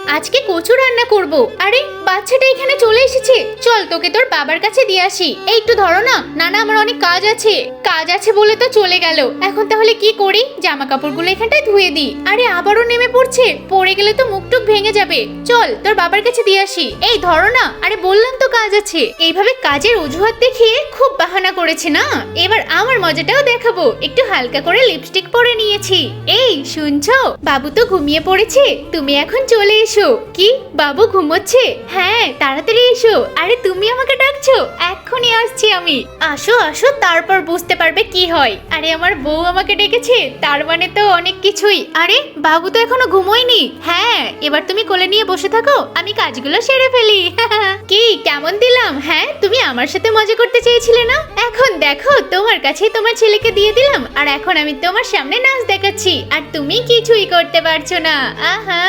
আজকে কচু রান্না করব। আরে বাচ্চাটা এখানে চলে এসেছে, চল তোকে তোর বাবার কাছে দিয়ে আসি। এই একটু ধরো না। না না, আমার অনেক কাজ আছে। কাজ আছে বলে তো চলে গেল। এখন তাহলে কি করি? জামা কাপড়গুলো এখানটায় ধুয়ে দিই। আরে আবারও নেমে পড়ছে, পড়ে গেলে তো মুখ টুক ভেঙে যাবে। চল তোর বাবার কাছে দিয়ে আসি। এই ধরো না। আরে বললাম তো কাজ আছে। এইভাবে কাজের অজুহাত দেখিয়ে খুব বাহানা করেছে না। এবার আমার মজাটাও দেখাবো। একটু হালকা করে লিপস্টিক পরে নিয়েছি। এই শুনছো, বাবু তো ঘুমিয়ে পড়েছে, তুমি এখন চলে এসো। কি, বাবু ঘুমোচ্ছে? হ্যাঁ তাড়াতাড়ি এসো। আরে তুমি আমাকে ডাকছো? এক্ষুনি আসছি আমি। আসো আসো, তারপর বুঝতে পারবে কি হয়। আরে আমার বউ আমাকে ডেকেছে, তার মানে তো অনেক কিছুই। আরে বাবু তো এখনো ঘুমোয়নি। হ্যাঁ, এবার তুমি কোলে নিয়ে বসে থাকো, আমি কাজগুলো সেরে ফেলি। কি কেমন দিলাম? হ্যাঁ, তুমি আমার সাথে মজা করতে চেয়েছিলে না? এখন দেখো, তোমার কাছে তোমার ছেলেকে দিয়ে দিলাম, আর এখন আমি তোমার সামনে নাচ দেখাচ্ছি, আর তুমি কিছুই করতে পারছো না। আহা।